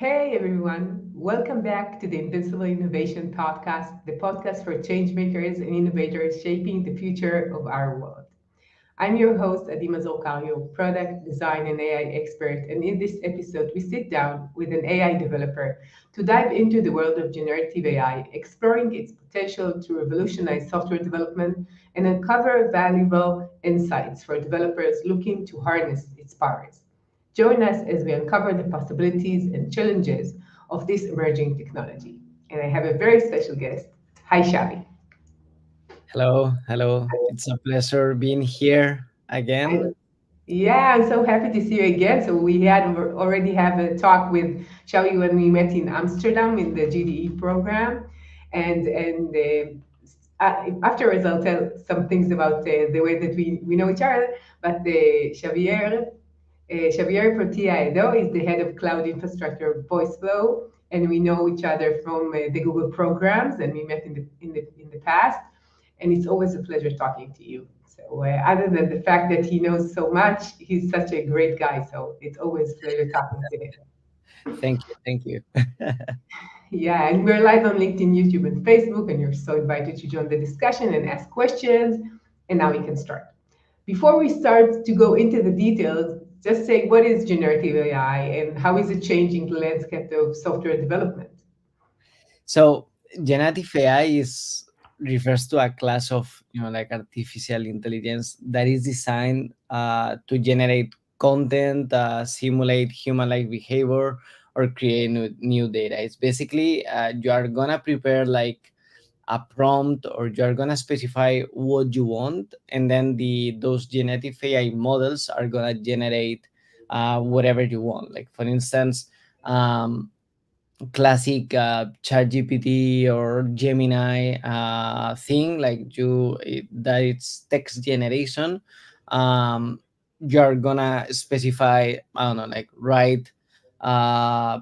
Hey everyone, welcome back to the Invincible Innovation Podcast, the podcast for changemakers and innovators shaping the future of our world. I'm your host, Adima Zolcario, product design and AI expert, and in this episode, we sit down with an AI developer to dive into the world of generative AI, exploring its potential to revolutionize software development and uncover valuable insights for developers looking to harness its powers. Join us as we uncover the possibilities and challenges of this emerging technology. And I have a very special guest. Hi, Shavi. Hello, hello. It's a pleasure being here again. I- Yeah, I'm so happy to see you again. So we had already have a talk with Shawi when we met in Amsterdam in the GDE program, and afterwards I'll tell some things about the way that we know each other. But Xavier Portilla is the head of cloud infrastructure of Voiceflow, and we know each other from the Google programs, and we met in the past. And it's always a pleasure talking to you. So, other than the fact that he knows so much, he's such a great guy. So, it's always a pleasure talking to him. Thank you, thank you. Yeah, and we're live on LinkedIn, YouTube, and Facebook, and you're so invited to join the discussion and ask questions. And now we can start. Before we start to go into the details, just say what is generative AI and how is it changing the landscape of software development? So, generative AI is refers to a class of like artificial intelligence that is designed to generate content, simulate human-like behavior, or create new data. It's basically you are gonna prepare like a prompt, or you're gonna specify what you want, and then those generative AI models are gonna generate whatever you want. Like for instance, classic ChatGPT or Gemini thing, like that it's text generation. You're gonna specify, I don't know, like write uh,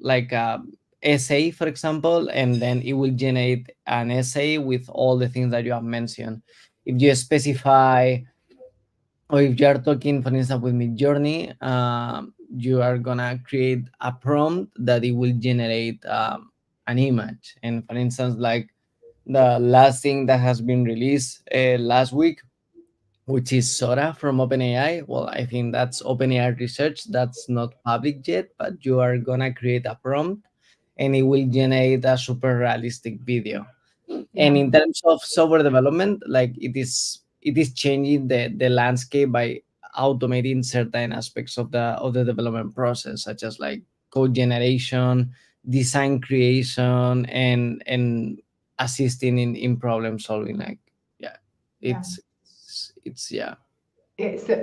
like a essay, for example, and then it will generate an essay with all the things that you have mentioned. If you specify, or if you are talking, for instance, with Midjourney, you are gonna create a prompt that it will generate an image. And for instance, like the last thing that has been released last week, which is Sora from OpenAI. Well, I think that's OpenAI research. That's not public yet, but you are gonna create a prompt, and it will generate a super realistic video. And Yeah. in terms of software development, like it is changing the landscape by automating certain aspects of the development process, such as like code generation, design creation, and assisting in problem solving. Like, yeah, Yeah. it's yeah.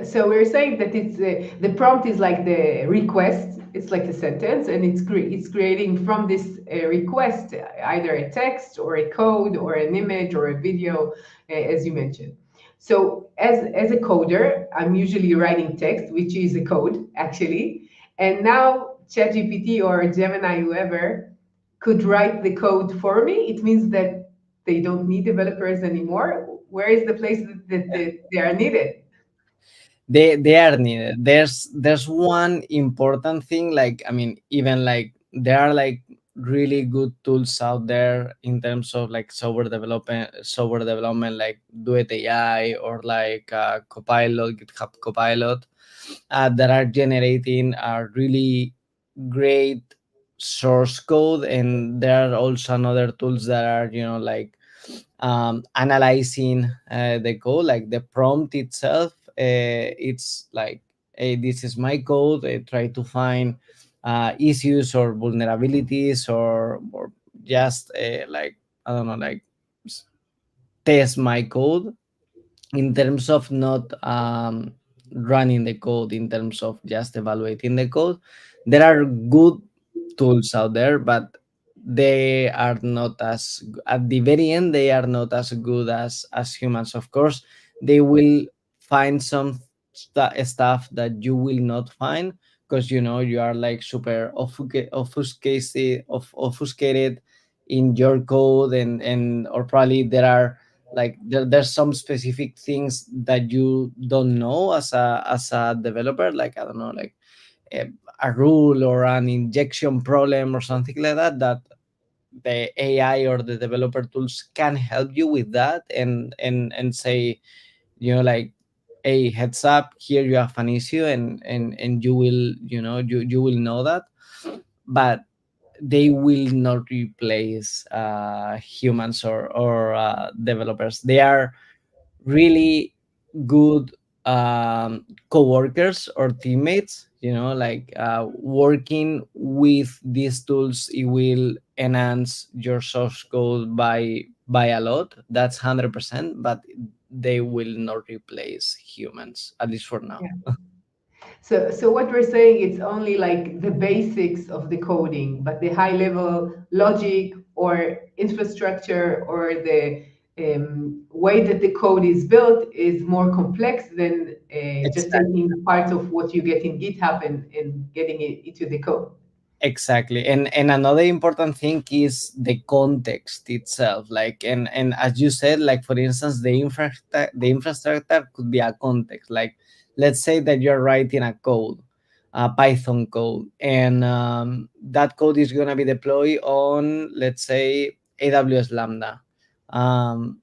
So we're saying that the prompt is like the request. It's like a sentence, and it's creating from this request either a text or a code or an image or a video, as you mentioned. So as a coder, I'm usually writing text, which is a code actually, and now ChatGPT or Gemini, whoever, could write the code for me. It means that they don't need developers anymore. Where is the place that they are needed? They are needed. There's one important thing, like, I mean, even like there are like really good tools out there in terms of like software development, like Do It AI, or like Copilot, GitHub Copilot, that are generating a really great source code. And there are also another tools that are like analyzing the code, like the prompt itself. It's like, hey, this is my code. Try to find issues or vulnerabilities, or just like, I don't know, like s- test my code in terms of not running the code, in terms of just evaluating the code. There are good tools out there, but they are not at the very end, they are not as good as humans. Of course, they will find some stuff that you will not find, because you are like super obfuscated in your code, and or probably there are like there's some specific things that you don't know as a developer. Like, I don't know, like a, a rule or an injection problem or something like that, that the AI or the developer tools can help you with that, and say, like, hey, heads up, here you have an issue, and you will, you will know that. But they will not replace humans or developers. They are really good co-workers or teammates, like, working with these tools, it will enhance your source code by a lot, that's 100%, but they will not replace humans, at least for now. Yeah. So what we're saying, it's only like the basics of the coding, but the high level logic or infrastructure or the way that the code is built is more complex than just Exactly. taking part of what you get in GitHub and getting it into the code. Exactly. And another important thing is the context itself. Like, and as you said, like, for instance, the infrastructure could be a context. Like, let's say that you're writing a code, a Python code, and that code is gonna be deployed on, let's say, AWS Lambda. Um,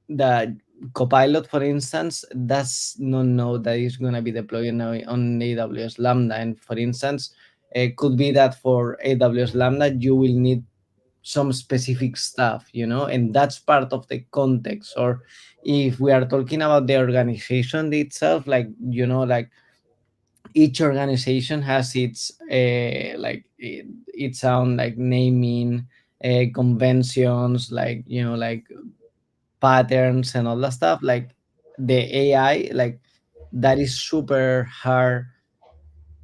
the Copilot, for instance, does not know that it's going to be deployed on AWS Lambda. And for instance, it could be that for AWS Lambda, you will need some specific stuff, and that's part of the context. Or if we are talking about the organization itself, like, like, each organization has its like its own, like, naming conventions, like, like, patterns and all that stuff. Like, the AI, like, that is super hard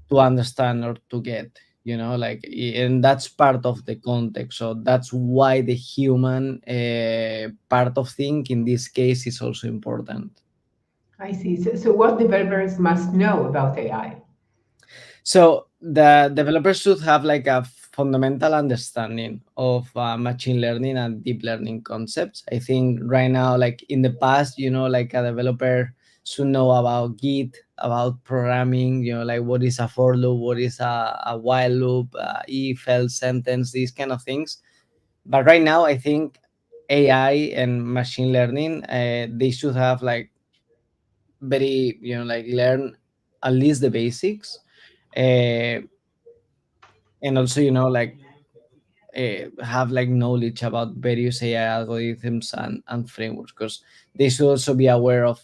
to understand or to get, like, and that's part of the context. So that's why the human part of thing in this case is also important. I see. So what developers must know about AI? So the developers should have, like, a fundamental understanding of machine learning and deep learning concepts. I think right now, like in the past, like, a developer should know about Git, about programming, like, what is a for loop, what is a while loop, if else sentence, these kind of things. But right now, I think AI and machine learning, they should have, like, very, like, learn at least the basics. Uh, and also, like, have, like, knowledge about various AI algorithms and frameworks, because they should also be aware of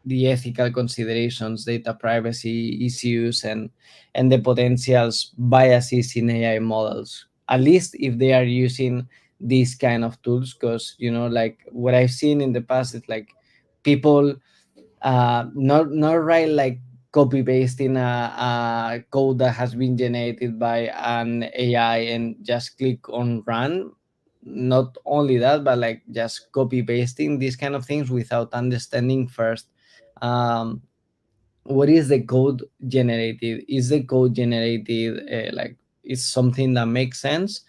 the ethical considerations, data privacy issues, and the potentials biases in AI models, at least if they are using these kind of tools. Because, like, what I've seen in the past is, like, people not write, like, copy pasting a code that has been generated by an AI and just click on run. Not only that, but, like, just copy pasting these kind of things without understanding first, um, what is the code generated. Is the code generated, like, is something that makes sense?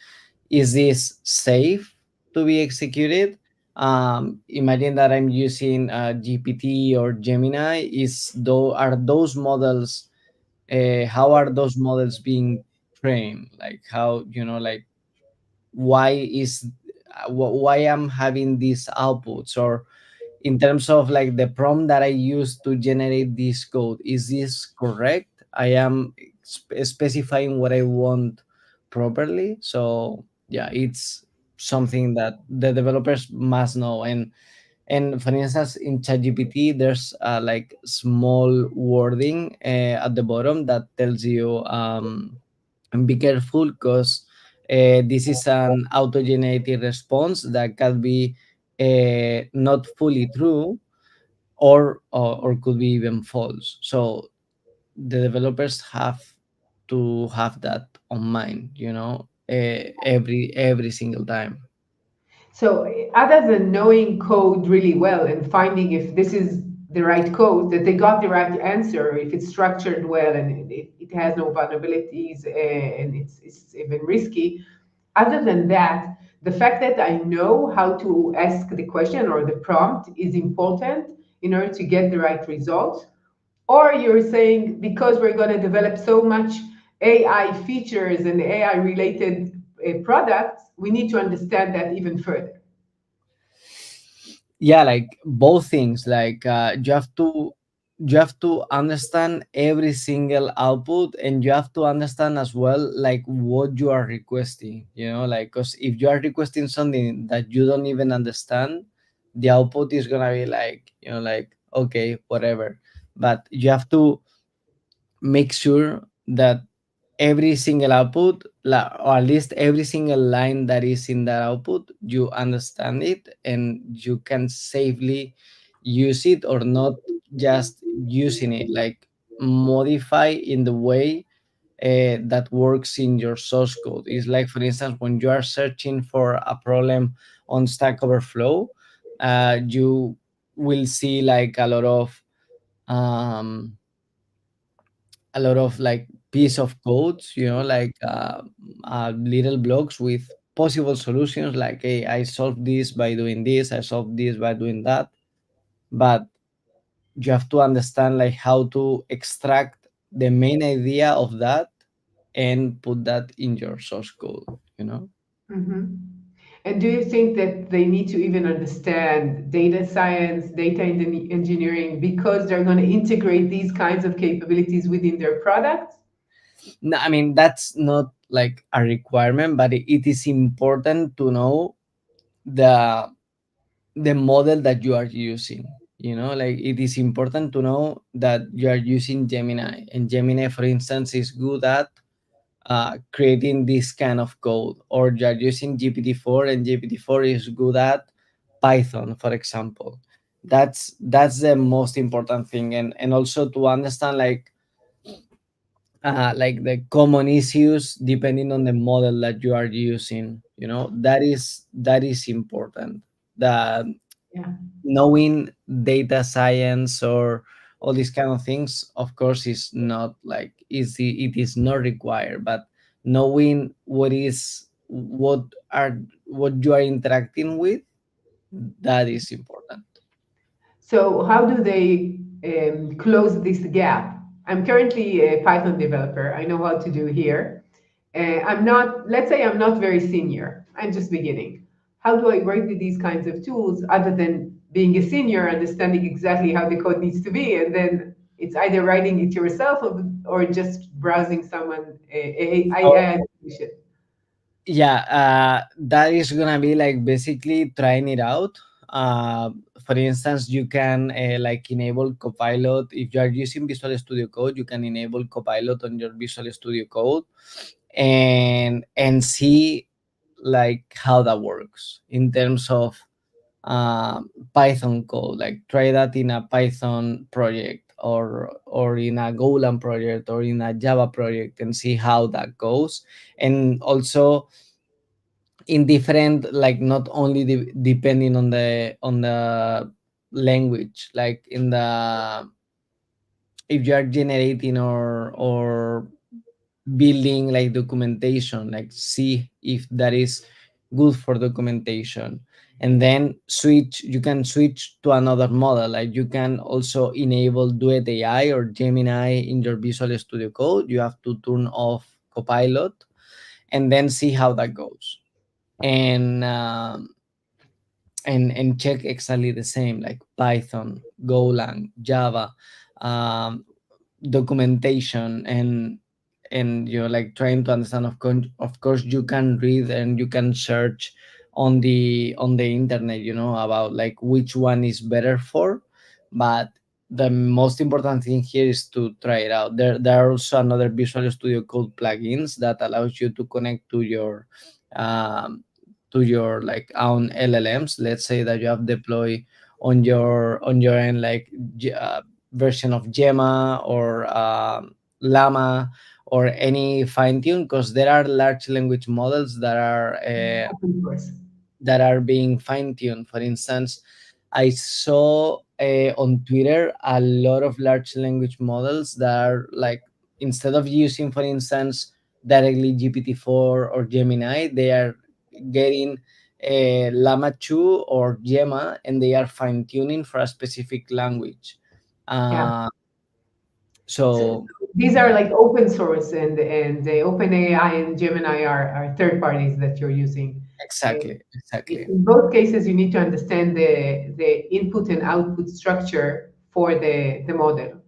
Is this safe to be executed? Imagine that I'm using GPT or Gemini. Are those models, how are those models being trained? Like, how, like, why is why I'm having these outputs? Or in terms of, like, the prompt that I use to generate this code, is this correct? I am specifying what I want properly. So yeah, it's something that the developers must know. And for instance, in ChatGPT, there's like, small wording at the bottom that tells you, be careful, because this is an auto-generated response that can be not fully true, or could be even false. So the developers have to have that on mind, every single time. So, other than knowing code really well and finding if this is the right code, that they got the right answer, if it's structured well and it has no vulnerabilities and it's even risky, other than that, the fact that I know how to ask the question or the prompt is important in order to get the right result. Or you're saying because we're going to develop so much AI features and AI related products, we need to understand that even further. Yeah, like both things. Like you have to understand every single output, and you have to understand as well like what you are requesting, like, because if you are requesting something that you don't even understand, the output is gonna be like, like, okay, whatever. But you have to make sure that every single output, or at least every single line that is in that output, you understand it and you can safely use it, or not just using it, like modify in the way that works in your source code. It's like, for instance, when you are searching for a problem on Stack Overflow, you will see like um, a lot of like piece of codes, like little blocks with possible solutions, like, hey, I solved this by doing this, I solved this by doing that. But you have to understand like how to extract the main idea of that and put that in your source code. Mhm. And do you think that they need to even understand data science, data engineering, because they're going to integrate these kinds of capabilities within their products? No, I mean, that's not like a requirement, but it is important to know the the model that you are using. Like, it is important to know that you are using Gemini, and Gemini, for instance, is good at creating this kind of code, or you are using GPT-4 and GPT-4 is good at Python, for example. That's the most important thing. And also to understand like the common issues depending on the model that you are using. That is important. The Yeah. knowing data science or all these kind of things, of course, is not like easy, it is not required, but knowing what you are interacting with, that is important. So how do they close this gap? I'm currently a Python developer. I know how to do here. I'm not, let's say I'm not very senior. I'm just beginning. How do I work with these kinds of tools other than being a senior, understanding exactly how the code needs to be, and then it's either writing it yourself or just browsing someone AI solution. Yeah, that is gonna be like basically trying it out. For instance, you can like enable Copilot. If you are using Visual Studio Code, you can enable Copilot on your Visual Studio Code, and see like how that works in terms of Python code. Like, try that in a Python project, or in a Golang project, or in a Java project, and see how that goes. And also in different, like, not only depending on the language, like in the, if you are generating or building like documentation, like see if that is good for documentation. And then you can switch to another model, like you can also enable Duet AI or Gemini in your Visual Studio Code. You have to turn off Copilot and then see how that goes. And um, and and check exactly the same, like Python, Golang, Java, um, documentation, and you're like trying to understand. Of course, you can read and you can search on the internet, about like which one is better for. But the most important thing here is to try it out. There are also another Visual Studio Code plugins that allows you to connect um, to your like own LLMs. Let's say that you have deployed on your end, like version of Gemma or Llama, or any fine tune, because there are large language models Open source. that are being fine tuned. For instance, I saw on Twitter a lot of large language models that are like, instead of using, for instance, directly GPT-4 or Gemini, they are getting Llama 2 or Gemma, and they are fine tuning for a specific language. Yeah. Uh, So So these are like open source, and the OpenAI and Gemini are third parties that you're using. Uh, exactly, exactly, in both cases, you need to understand the input and output structure for the model.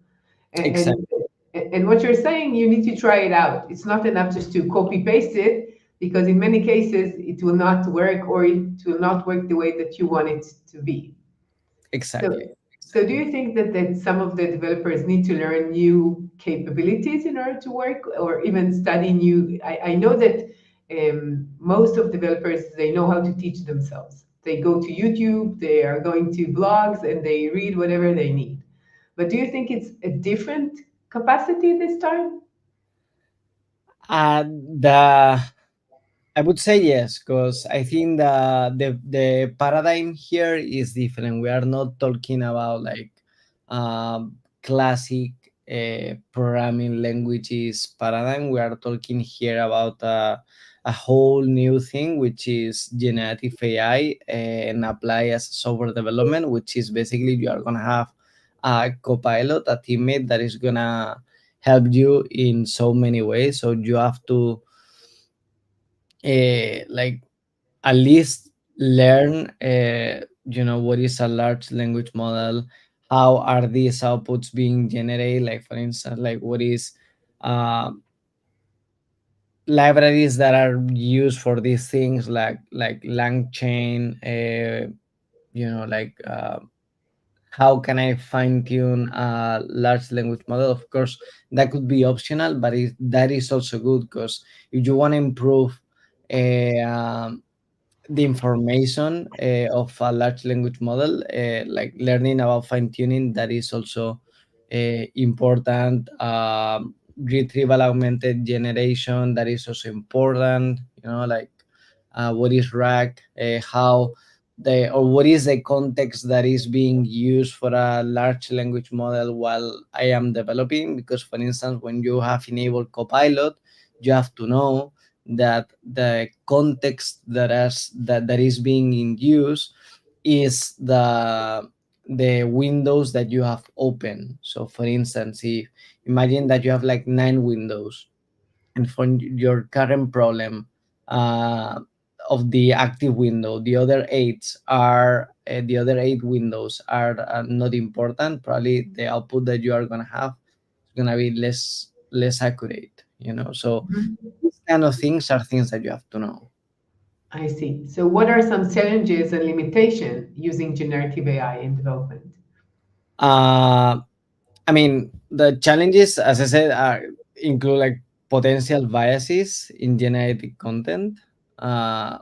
And, exactly, and what you're saying, you need to try it out. It's not enough just to copy paste it, because in many cases it will not work, or it will not work the way that you want it to be. So, exactly, so do exactly. you think that some of the developers need to learn new capabilities in order to work, or even study new? I know that most of developers, they know how to teach themselves. They go to YouTube, they are going to blogs, and they read whatever they need. But do you think it's a different capacity this time? The I would say yes, because I think the paradigm here is different. We are not talking about like classic programming languages paradigm. We are talking here about a whole new thing, which is generative AI and apply as software development, which is basically you are gonna have a copilot, a teammate that is gonna help you in so many ways. So you have to like at least learn what is a large language model, how are these outputs being generated, like for instance, like what is uh, libraries that are used for these things, like langchain, like how can I fine tune a large language model. Of course that could be optional, but that is also good, because if you want to improve the information of a large language model, like learning about fine tuning, that is also important. Retrieval augmented generation, that is also important. Like what is RAG, how or what is the context that is being used for a large language model while I am developing. Because, for instance, when you have enabled Copilot, you have to know that the context that is being in use is the windows that you have open. So for instance, if imagine that you have like 9 windows, and for your current problem uh, of the active window, the other 8 windows are not important. Probably the output that you are going to have is going to be less accurate, so Mhm. these kind of things are things that you have to know. I see. So what are some challenges and limitations using generative AI in development? uh, I mean, the challenges, as I said, include like potential biases in generated content, uh,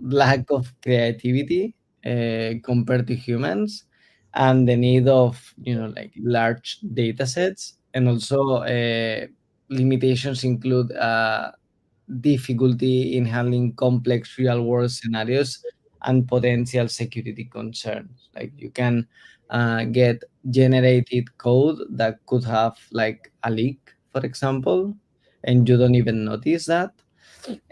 lack of creativity compared to humans, and the need of like large data sets, and also limitations include difficulty in handling complex real world scenarios and potential security concerns. Like you can get generated code that could have like a leak, for example, and you don't even notice that.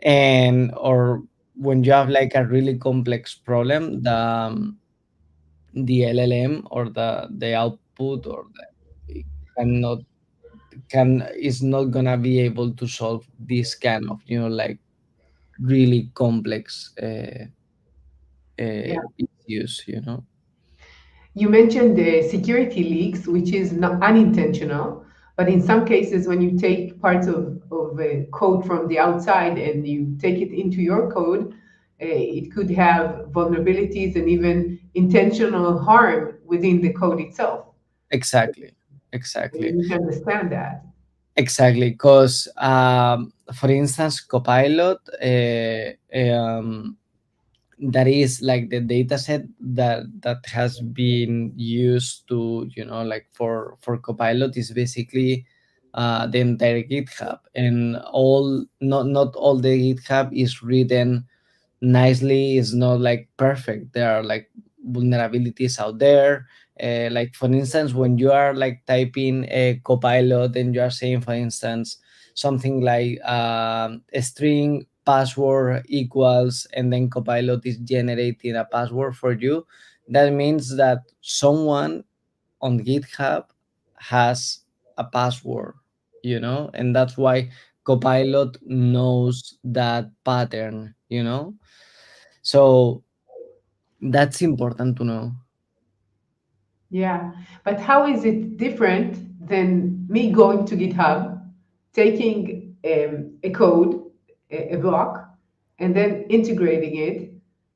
And or when you have like a really complex problem, the LLM or the output or it cannot can is not gonna be able to solve this kind of like really complex Yeah. issues. You mentioned the security leaks, which is not unintentional, but in some cases, when you take parts of a code from the outside and you take it into your code, it could have vulnerabilities and even intentional harm within the code itself. Exactly, And you exactly, need to understand that. exactly. Because for instance, Copilot, that is like the data set that has been used to like for Copilot is basically the entire GitHub, and all not all the GitHub is written nicely, is not like perfect. There are like vulnerabilities out there. Like for instance, when you are like typing a Copilot and you are saying, for instance, something like a string password equals, and then Copilot is generating a password for you, that means that someone on GitHub has a password, and that's why Copilot knows that pattern, so that's important to know. Yeah, but how is it different than me going to GitHub, taking a code, a block, and then integrating it?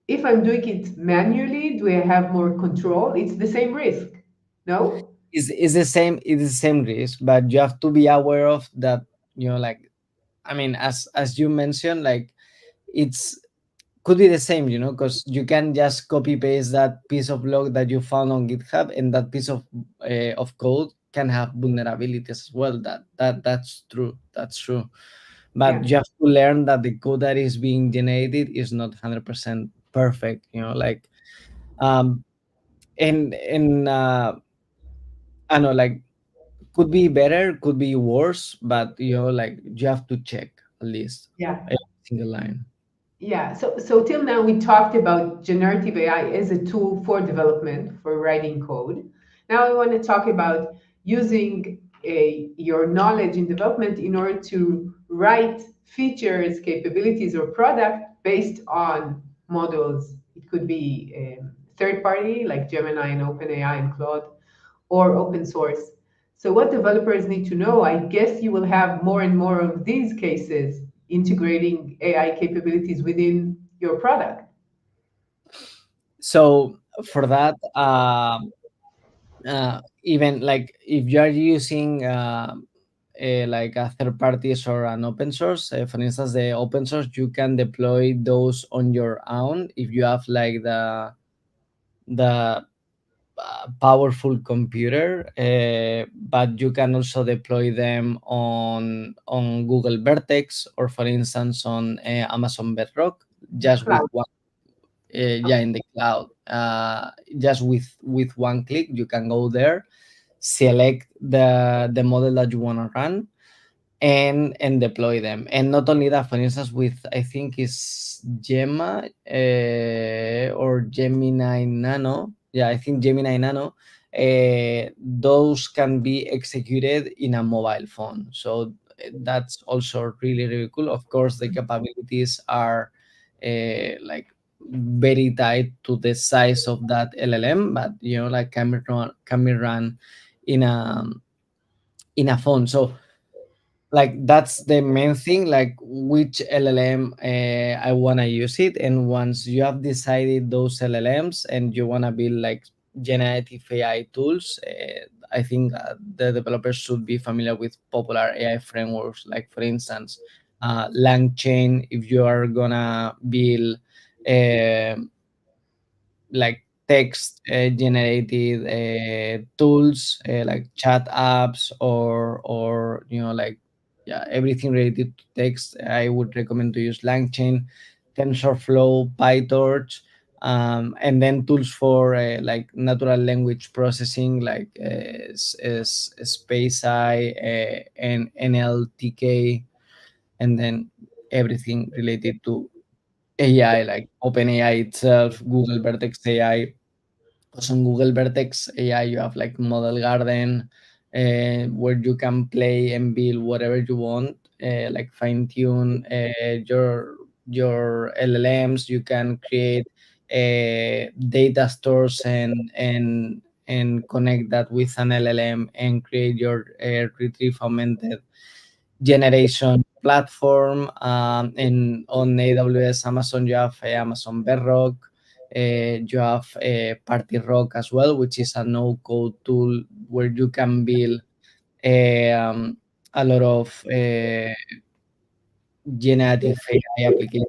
If I'm doing it manually, do I have more control? It's the same risk, no? Is the same, it's the same risk, but you have to be aware of that, like, I mean, as you mentioned, like, it's could be the same, because you can just copy paste that piece of log that you found on GitHub, and that piece of code can have vulnerabilities as well. That's true. That's true. But Yeah, you have to learn that the code that is being generated is not 100% perfect. Like, um, and I know, like, could be better, could be worse, but like, you have to check at least yeah. every single line. Yeah, so till now we talked about generative AI as a tool for development, for writing code. Now I want to talk about using your knowledge in development in order to write features, capabilities, or product based on models. It could be third party like Gemini and OpenAI and Claude, or open source. So, what developers need to know, I guess you will have more and more of these cases integrating AI capabilities within your product. So for that, even like if you are using like a third parties or an open source, for instance, the open source, you can deploy those on your own if you have like the powerful computer, but you can also deploy them on Google Vertex, or for instance on Amazon Bedrock, just with Cloud. one, yeah, Okay. in the cloud. Just with one click, you can go there, select the model that you want to run, and deploy them. And not only that, for instance, with, I think is Gemma, or Gemini Nano. Yeah, I think Gemini Nano. Those can be executed in a mobile phone. So that's also really, really cool. Of course, the capabilities are like very tight to the size of that LLM, but like, can be run in a phone. So like, that's the main thing, like, which LLM I want to use it. And once you have decided those LLMs and you want to build like generative AI tools, I think the developers should be familiar with popular AI frameworks, like for instance, LangChain, if you are gonna build uh, like text generated tools, like chat apps, or like, yeah, everything related to text, I would recommend to use LangChain, TensorFlow, PyTorch, and then tools for like natural language processing, like SpaceI, and NLTK, and then everything related to AI, like OpenAI itself, Google Vertex AI. So on Google Vertex AI, you have like Model Garden, where you can play and build whatever you want, like fine tune your LLMs. You can create data stores, and connect that with an LLM, and create your retrieve augmented generation platform. And on AWS, Amazon, you have Amazon Bedrock. You have Party Rock as well, which is a no-code tool where you can build a lot of generative AI applications.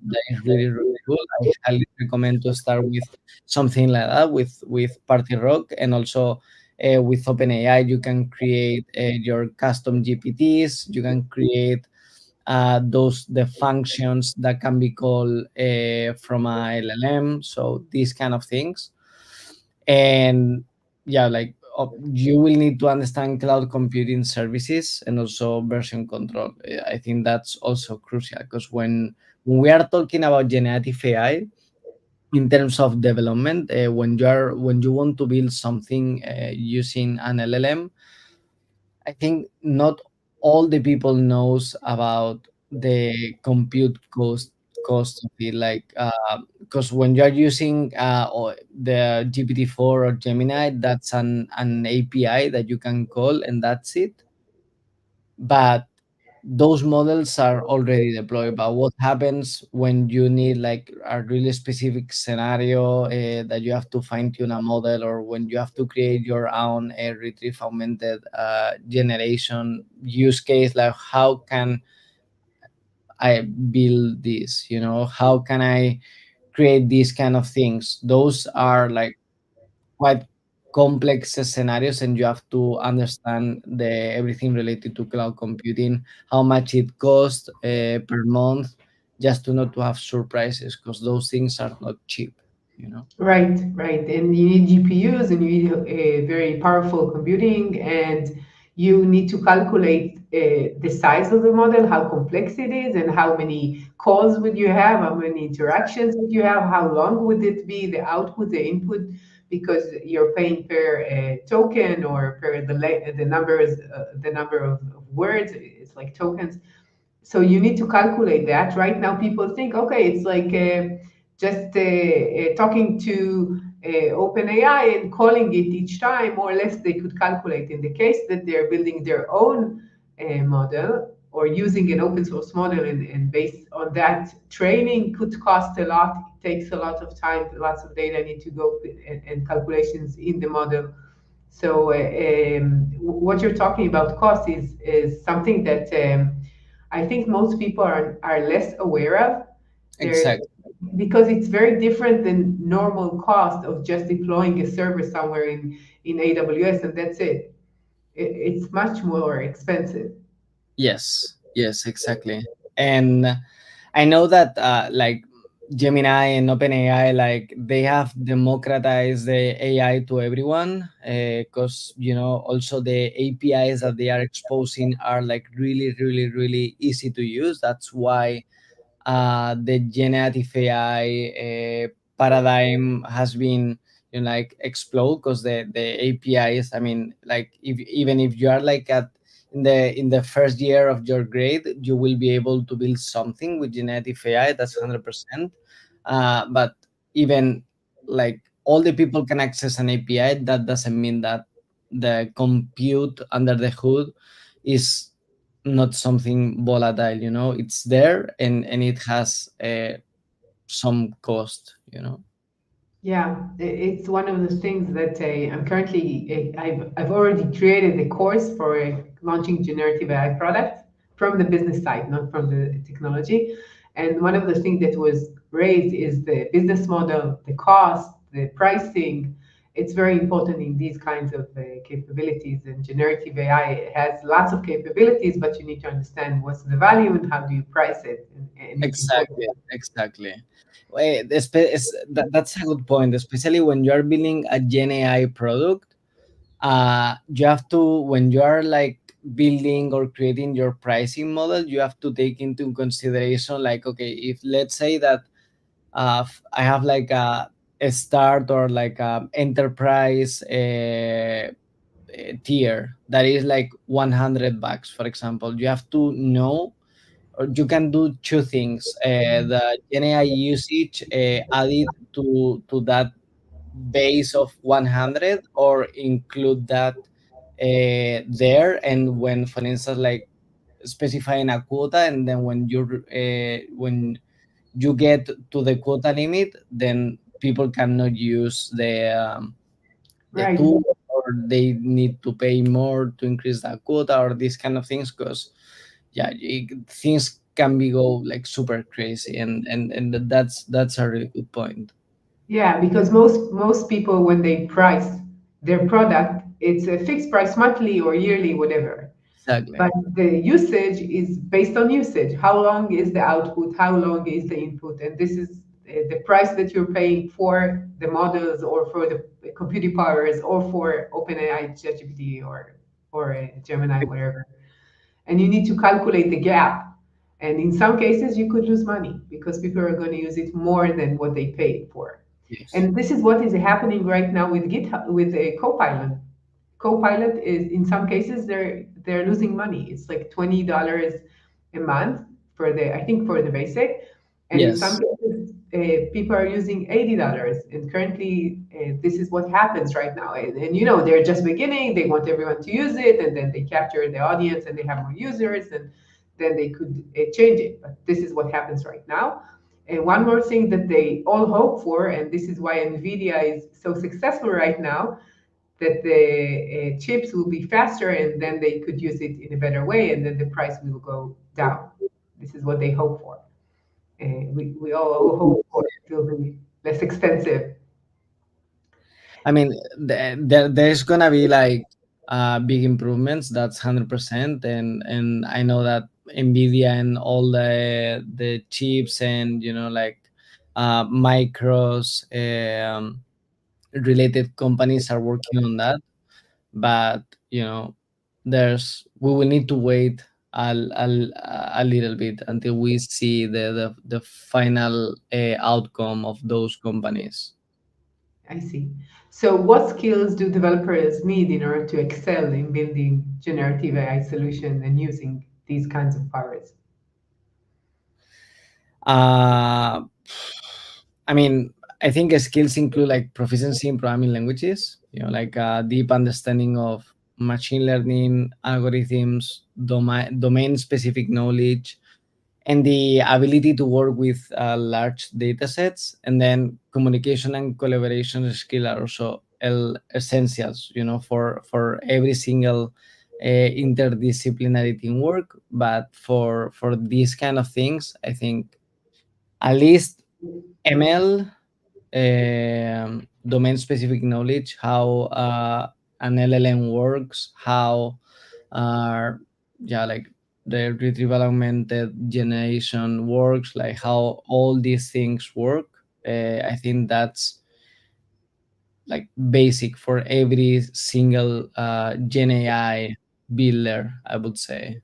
That is really, really cool. I highly recommend to start with something like that, with Party Rock. And also with OpenAI, you can create your custom GPTs. You can create those the functions that can be called from a LLM. So these kind of things. And yeah, like, you will need to understand cloud computing services and also version control. I think that's also crucial, because when we are talking about generative AI in terms of development, when you want to build something using an LLM, I think not all the people knows about the compute cost of it. Like, because when you are using or the GPT-4 or Gemini, that's an API that you can call, and that's it. But those models are already deployed. But what happens when you need like a really specific scenario that you have to fine tune a model, or when you have to create your own retrieve augmented generation use case? Like, how can I build this? How can I create these kind of things? Those are like quite complex scenarios, and you have to understand the everything related to cloud computing, how much it costs per month, just to not to have surprises, because those things are not cheap. Right, right. And you need GPUs and you need a very powerful computing, and you need to calculate the size of the model, how complex it is, and how many calls would you have, how many interactions would you have, how long would it be, the output, the input, because you're paying per token or per the numbers, the number of words. It's like tokens. So you need to calculate that. Right now, people think, okay, it's like just talking to OpenAI and calling it each time. More or less, they could calculate. In the case that they're building their own model or using an open source model, and based on that, training could cost a lot. It takes a lot of time, lots of data need to go, and calculations in the model. So what you're talking about cost is something that I think most people are less aware of. There, Exactly. because it's very different than normal cost of just deploying a server somewhere in AWS, and that's it. It's much more expensive. Yes, yes, exactly. And I know that like Gemini and OpenAI, like they have democratized the AI to everyone, because also the APIs that they are exposing are like really, really, really easy to use. That's why the generative AI paradigm has been like explode, because the APIs. I mean, like if even if you are like at in the first year of your grade, you will be able to build something with generative AI. That's 100%. But even like all the people can access an API, that doesn't mean that the compute under the hood is not something volatile. It's there, and it has some cost. Yeah, it's one of the things that I'm currently, I've already created a course for launching generative AI products from the business side, not from the technology. And one of the things that was raised is the business model, the cost, the pricing. It's very important in these kinds of capabilities. And generative AI has lots of capabilities, but you need to understand what's the value and how do you price it. And it's important. Exactly, exactly. That's a good point, especially when you are building a Gen AI product. You have to, when you are like building or creating your pricing model, you have to take into consideration, like, okay, if let's say that I have like a start or like a enterprise tier that is like $100, for example. You have to know, or you can do two things: the GenAI usage added to that base of 100, or include that there. And when, for instance, like specifying a quota, and then when you get to the quota limit, then people cannot use the Right. tool, or they need to pay more to increase the quota, or these kind of things. Because yeah, things can be go like super crazy, and that's a really good point. Yeah, because most people when they price their product, it's a fixed price monthly or yearly, whatever. Exactly. But the usage is based on usage. How long is the output? How long is the input? And this is the price that you're paying for the models or for the computing powers or for OpenAI, ChatGPT, or Gemini, whatever. And you need to calculate the gap. And in some cases, you could lose money because people are going to use it more than what they paid for. Yes. And this is what is happening right now with GitHub, with a Copilot. Copilot is, in some cases, they're losing money. It's like $20 a month for the, I think, for the basic, and in some Yes. cases, people are using $80. And currently, this is what happens right now. And you know, they're just beginning. They want everyone to use it, and then they capture the audience, and they have more users, and then they could change it. But this is what happens right now. And one more thing that they all hope for, and this is why NVIDIA is so successful right now, that the chips will be faster and then they could use it in a better way and then the price will go down. This is what they hope for. We all hope for it will be less expensive. I mean, there's gonna be like big improvements. That's 100%, and I know that Nvidia and all the chips and like micros related companies are working on that. But there's we will need to wait a little bit until we see the final outcome of those companies. I see. So what skills do developers need in order to excel in building generative AI solution and using these kinds of powers? Uh, I mean, I think skills include like proficiency in programming languages, like deep understanding of machine learning algorithms, domain specific knowledge, and the ability to work with large data sets. And then communication and collaboration skill are also essentials, for every single interdisciplinary teamwork. But for these kind of things, I think at least ML, domain specific knowledge, how an LLM works, how uh, yeah, like the retrieval augmented generation works, like how all these things work. I think that's like basic for every single Gen AI builder, I would say.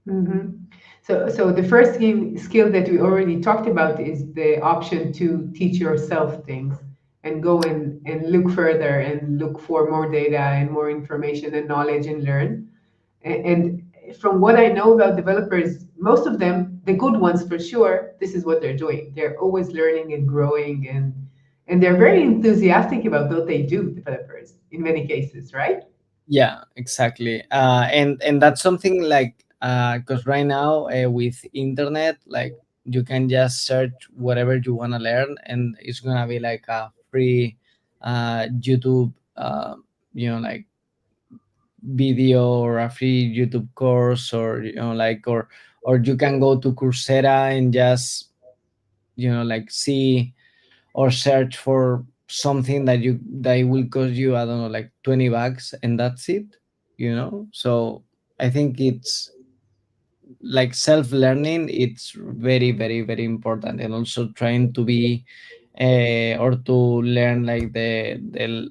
Hmm. So the first skill that we already talked about is the option to teach yourself things and go and look further and look for more data and more information and knowledge and learn. And from what I know about developers, most of them, the good ones for sure, this is what they're doing. They're always learning and growing and they're very enthusiastic about what they do, developers, in many cases, right? Yeah, exactly. And that's something like because right now with internet, like you can just search whatever you want to learn, and it's gonna be like a free YouTube, like video, or a free YouTube course, or like, or you can go to Coursera and just like see or search for something that it will cost you, I don't know, like $20, and that's it. So I think it's like self-learning, it's very, very, very important, and also trying to be or to learn like the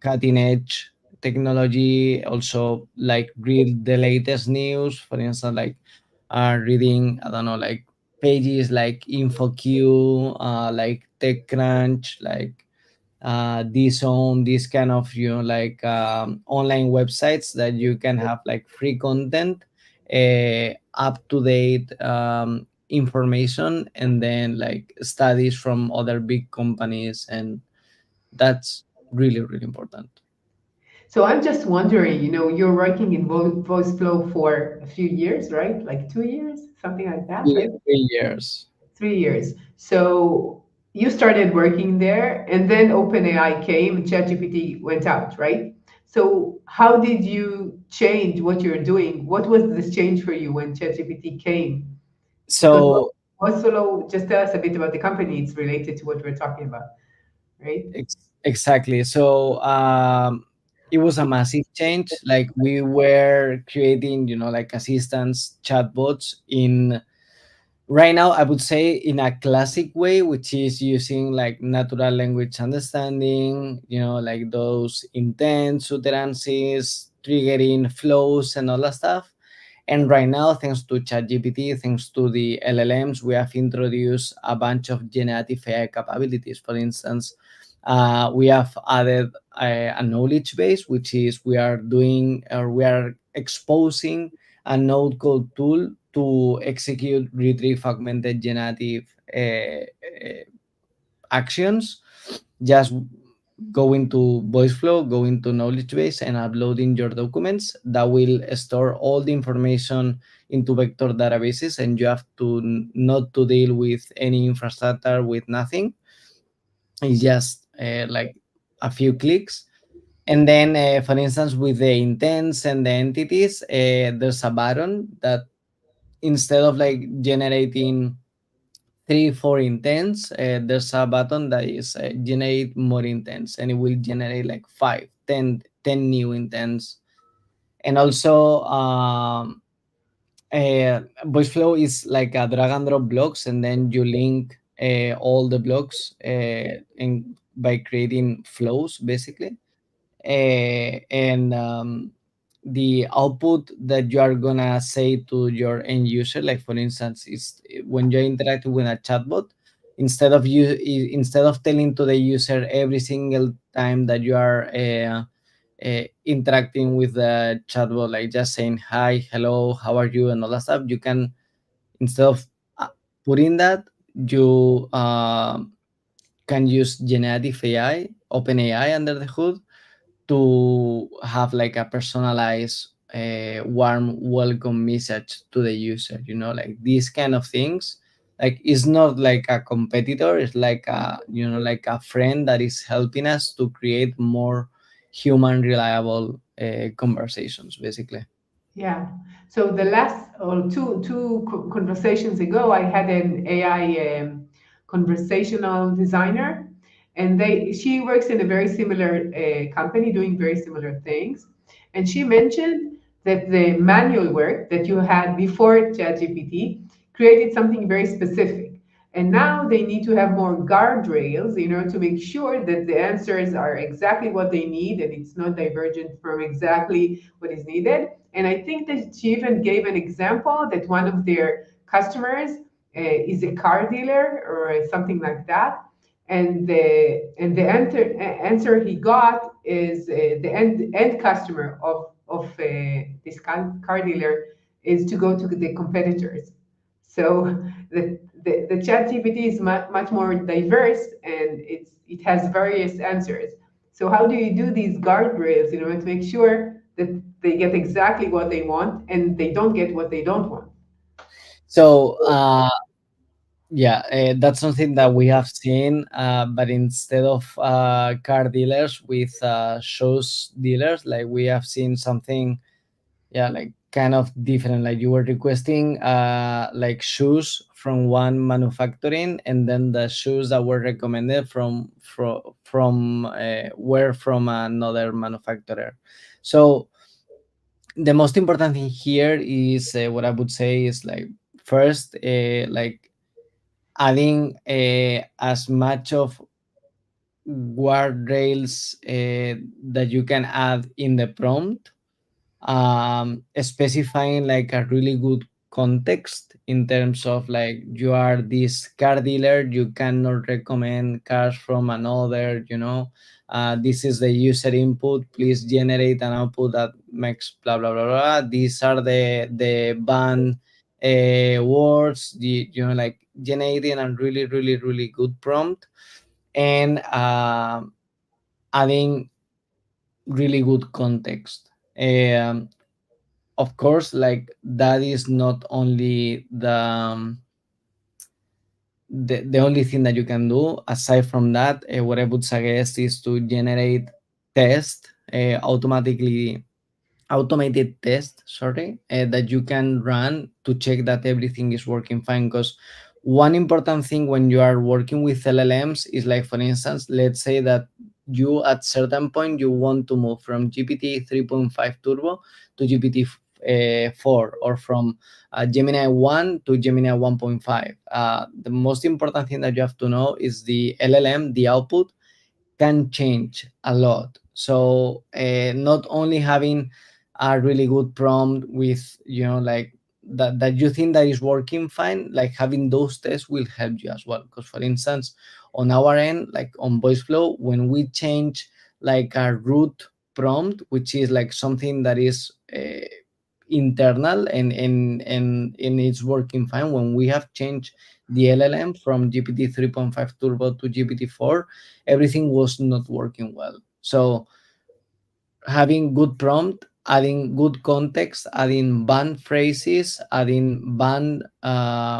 cutting edge technology, also like read the latest news, for instance, like reading, I don't know, like pages like InfoQ, like TechCrunch, like this on this kind of like online websites that you can have like free content, up to date information, and then like studies from other big companies, and that's really, really important. So I'm just wondering, you're working in Voiceflow for a few years, right? Like 2 years, something like that, three, right? 3 years. 3 years. So you started working there, and then OpenAI came, ChatGPT went out, right? So how did you change what you're doing? What was this change for you when ChatGPT came? Because So Voiceflow, just tell us a bit about the company. It's related to what we're talking about, right? exactly. So it was a massive change. Like we were creating, like assistants, chatbots in right now, I would say in a classic way, which is using like natural language understanding, like those intense utterances, triggering flows, and all that stuff. And right now, thanks to ChatGPT, thanks to the LLMs, we have introduced a bunch of generative AI capabilities. For instance, We have added a knowledge base, which is we are doing or we are exposing a node code tool to execute retrieve augmented generative actions. Just going to Voiceflow, going to knowledge base, and uploading your documents. That will store all the information into vector databases, and you have to not to deal with any infrastructure, with nothing. It's just like a few clicks. And then, for instance, with the intents and the entities, there's a button that instead of like generating 3 4 intents, there's a button that is generate more intents, and it will generate like 5 10 10 new intents. And also voice flow is like a drag and drop blocks, and then you link all the blocks in by creating flows basically. And the output that you are gonna say to your end user, like for instance, is when you're interacting with a chatbot, instead of telling to the user every single time that you are interacting with the chatbot, like just saying hi, hello, how are you, and all that stuff, you can, instead of uh, putting that, you can use generative AI, open AI under the hood, to have like a personalized warm welcome message to the user, like these kind of things. Like it's not like a competitor, it's like a, like a friend that is helping us to create more human reliable conversations basically. Yeah. So the last or two conversations ago, I had an AI conversational designer, and they she works in a very similar company doing very similar things, and she mentioned that the manual work that you had before ChatGPT created something very specific. And now they need to have more guardrails, to make sure that the answers are exactly what they need and it's not divergent from exactly what is needed. And I think that she even gave an example that one of their customers is a car dealer or something like that. And the answer he got is the end customer of this car dealer is to go to the competitors. So the chat GPT is much more diverse, and it has various answers. So how do you do these guardrails, to make sure that they get exactly what they want and they don't get what they don't want? So yeah, that's something that we have seen, but instead of car dealers with shoes dealers, like we have seen something, yeah, like kind of different. Like you were requesting like shoes from one manufacturing, and then the shoes that were recommended from were from another manufacturer. So the most important thing here is, what I would say is, like, first, like adding as much of guardrails that you can add in the prompt, specifying like a really good context in terms of, like, you are this car dealer, you cannot recommend cars from another, this is the user input, please generate an output that makes blah blah blah blah. These are the banned words, like generating a really really really good prompt, and adding really good context. Of course, like that is not only the only thing that you can do. Aside from that, what I would suggest is to generate test automatically automated test, sorry, that you can run to check that everything is working fine. Because one important thing when you are working with LLMs is, like, for instance, let's say that you at certain point you want to move from GPT 3.5 turbo to GPT 4, or from Gemini 1 to Gemini 1.5. The most important thing that you have to know is the LLM, the output can change a lot. So not only having a really good prompt with, like, that you think that is working fine, like having those tests will help you as well. Because for instance, on our end, like on Voiceflow, when we change like a root prompt, which is like something that is internal, and it's working fine, when we have changed the LLM from GPT 3.5 turbo to GPT 4, everything was not working well. So having good prompt, adding good context, adding banned phrases, adding banned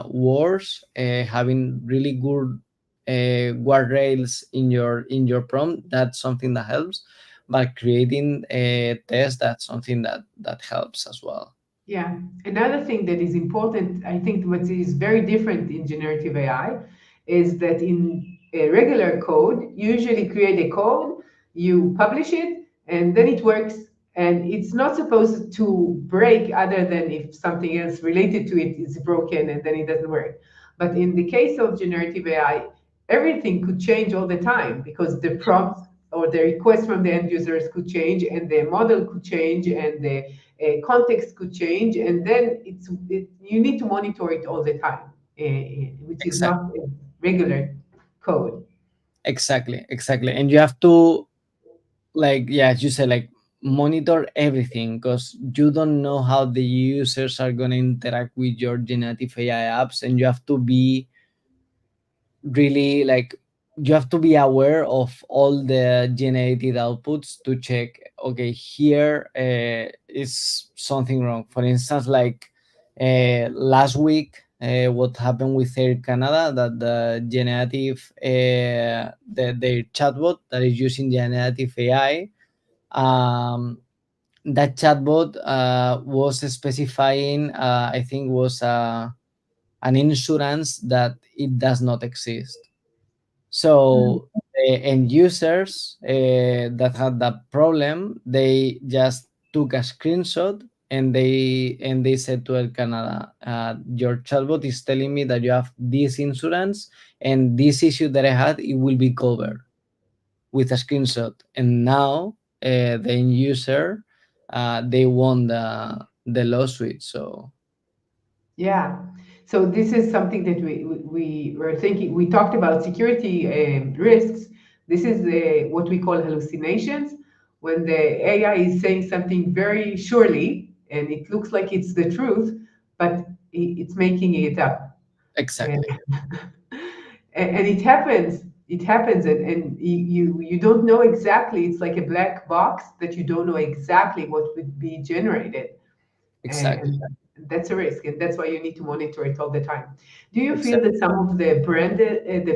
words, having really good guardrails in your prompt, that's something that helps. But creating a test, that's something that helps as well. Yeah. Another thing that is important, I think what is very different in generative AI is that in a regular code, you usually create a code, you publish it, and then it works. And it's not supposed to break other than if something else related to it is broken and then it doesn't work. But in the case of generative AI, everything could change all the time because the prompts or the requests from the end users could change and the model could change and the context could change, and then you need to monitor it all the time, which is Exactly. not a regular code. Exactly, and you have to, like, yeah, as you said, like, monitor everything, because you don't know how the users are going to interact with your generative AI apps, and you have to be really, like, you have to be aware of all the generated outputs to check, okay, here is something wrong. For instance, like, last week, what happened with Air Canada, that the generative their chatbot that is using generative AI, um, that chatbot was specifying, I think was an insurance that it does not exist. Mm. So the end users that had that problem, they just took a screenshot, and they said to Air Canada, your chatbot is telling me that you have this insurance, and this issue that I had, it will be covered with a screenshot. And now the end user, they won the lawsuit. So Yeah. So this is something that we were thinking. We talked about security risks. This is what we call hallucinations, when the AI is saying something very surely, and it looks like it's the truth, but it's making it up. And, exactly, and it happens. It happens, and you don't know exactly. It's like a black box that you don't know exactly what would be generated, exactly, and that's a risk, and that's why you need to monitor it all the time. Do you feel exactly. that some of the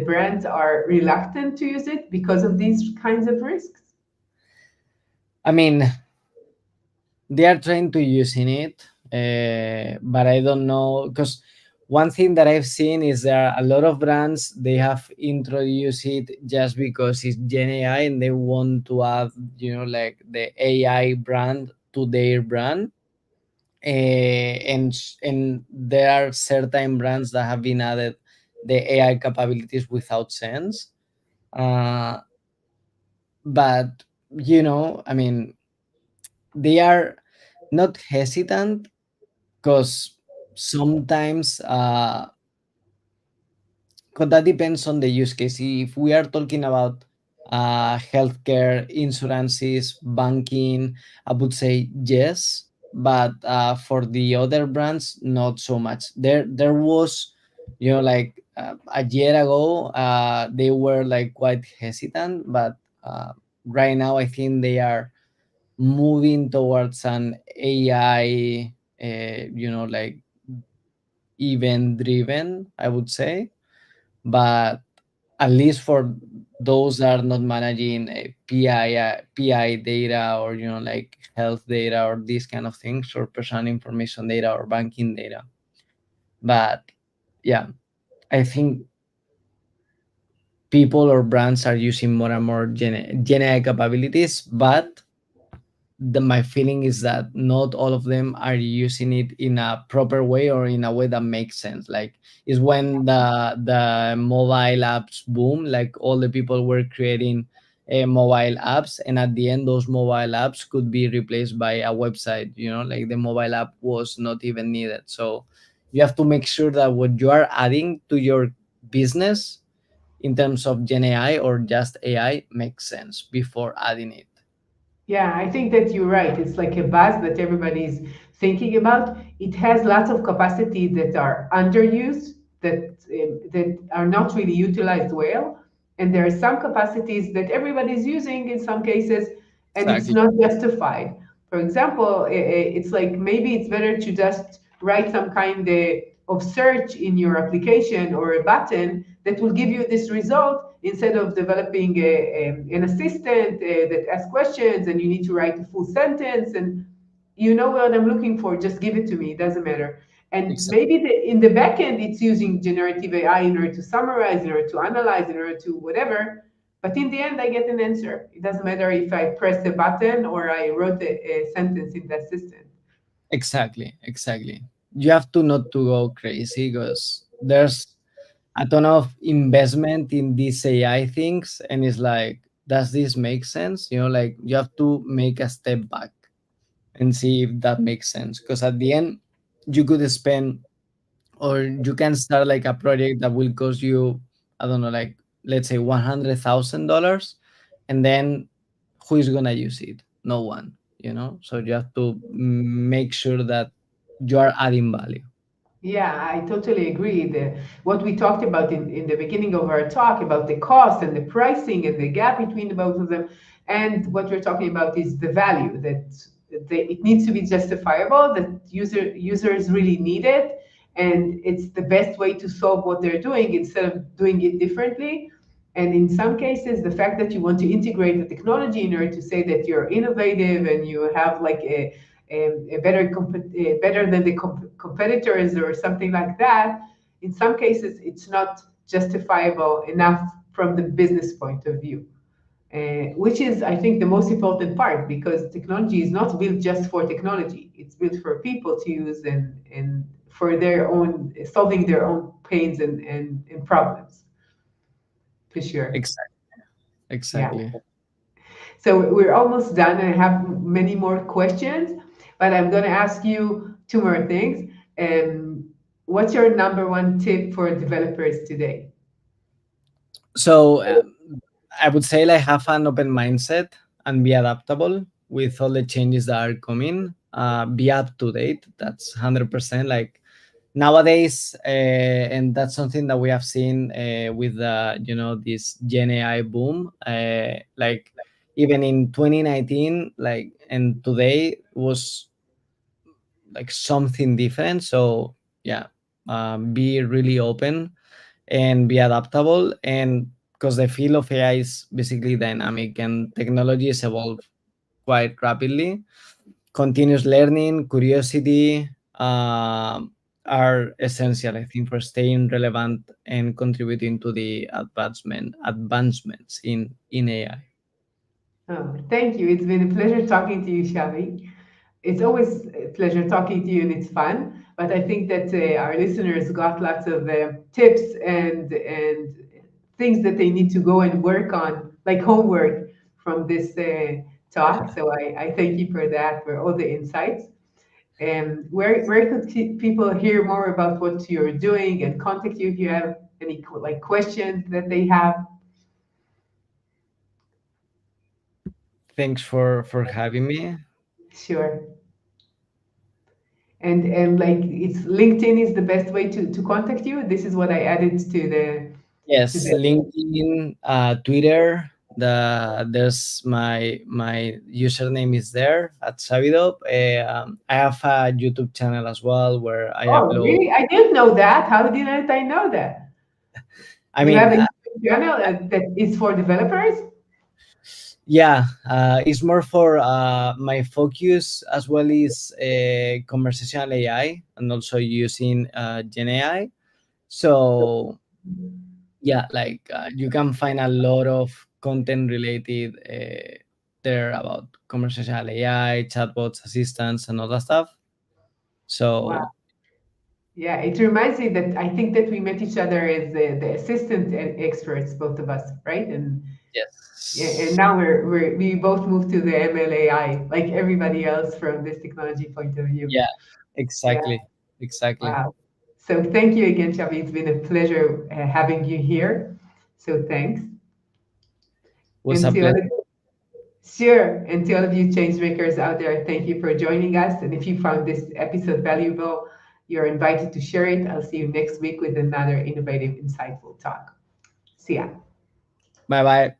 brands are reluctant to use it because of these kinds of risks? I mean, they are trying to using it, but I don't know, because one thing that I've seen is there are a lot of brands, they have introduced it just because it's Gen AI, and they want to add, like, the AI brand to their brand. And there are certain brands that have been added the AI capabilities without sense. uh, but I mean, they are not hesitant, because sometimes, because that depends on the use case. If we are talking about healthcare, insurances, banking, I would say yes, but for the other brands, not so much. There was, like, a year ago, they were like quite hesitant, but right now I think they are moving towards an AI, like, event driven, I would say. But at least for those that are not managing a PI data, or like health data, or these kind of things, or personal information data, or banking data. But yeah, I think people or brands are using more and more Gen AI capabilities, but my feeling is that not all of them are using it in a proper way, or in a way that makes sense. Like, is when the mobile apps boom, like all the people were creating mobile apps, and at the end those mobile apps could be replaced by a website, like the mobile app was not even needed. So you have to make sure that what you are adding to your business in terms of Gen AI or just AI makes sense before adding it. Yeah, I think that you're right. It's like a buzz that everybody's thinking about. It has lots of capacity that are underused, that are not really utilized well, and there are some capacities that everybody's using in some cases, and it's Exactly. not justified. For example, it's like maybe it's better to just write some kind of search in your application or a button that will give you this result instead of developing an assistant that asks questions and you need to write a full sentence and you know what I'm looking for, just give it to me, it doesn't matter. And Exactly. maybe in the back end, it's using generative AI in order to summarize, in order to analyze, in order to whatever. But in the end, I get an answer. It doesn't matter if I pressed a button or I wrote a sentence in the assistant. Exactly. You have to not to go crazy because there's a ton of investment in these AI things, and it's like, does this make sense? Like you have to make a step back and see if that makes sense. Because at the end, you could spend, or you can start like a project that will cost you, I don't know, like let's say $100,000, and then who is gonna use it? No one. So you have to make sure that you are adding value. Yeah, I totally agree. What we talked about in the beginning of our talk about the cost and the pricing and the gap between the both of them, and what we're talking about is the value that it needs to be justifiable, that users really need it, and it's the best way to solve what they're doing instead of doing it differently. And in some cases, the fact that you want to integrate the technology in order to say that you're innovative and you have like better than the competitors or something like that, in some cases it's not justifiable enough from the business point of view, which is, I think, the most important part because technology is not built just for technology. It's built for people to use and for their own solving their own pains and problems, for sure. Exactly. Yeah. Exactly. So we're almost done. I have many more questions, but I'm going to ask you two more things. What's your number one tip for developers today? So I would say like have an open mindset and be adaptable with all the changes that are coming. Be up to date. That's 100%. Like nowadays, and that's something that we have seen with this Gen AI boom. Like even in 2019, like and today was like something different. So yeah, be really open and be adaptable, and because the field of AI is basically dynamic and technologies evolve quite rapidly. Continuous learning, curiosity are essential, I think, for staying relevant and contributing to the advancements in AI. Oh, thank you. It's been a pleasure talking to you, Shavi. It's always a pleasure talking to you, and it's fun. But I think that our listeners got lots of tips and things that they need to go and work on, like homework, from this talk. So I thank you for that, for all the insights. And where could people hear more about what you're doing and contact you if you have any like questions that they have? Thanks for having me. Sure. And like it's LinkedIn is the best way to contact you. This is what I added to Yes, the LinkedIn, Twitter. There's my username is there at Savidop. I have a YouTube channel as well where I Oh, upload. really? I didn't know that. How didn't I know that? I You mean, have a YouTube channel that is for developers? yeah, it's more for my focus as well is conversational AI and also using Gen AI. So yeah, like you can find a lot of content related there about conversational AI, chatbots, assistants, and all that stuff. Wow. So Yeah, it reminds me that I think that we met each other as the assistant experts, both of us, right? And yeah, and Yes. now we both moved to the MLAI, like everybody else from this technology point of view. Yeah, Yeah, exactly. Exactly. wow. So thank you again, Xavi. It's been a pleasure having you here. So thanks. Was And a to all pleasure. of, sure, and to all of you change makers out there, thank you for joining us. And if you found this episode valuable, you're invited to share it. I'll see you next week with another innovative, insightful talk. See ya. Bye bye.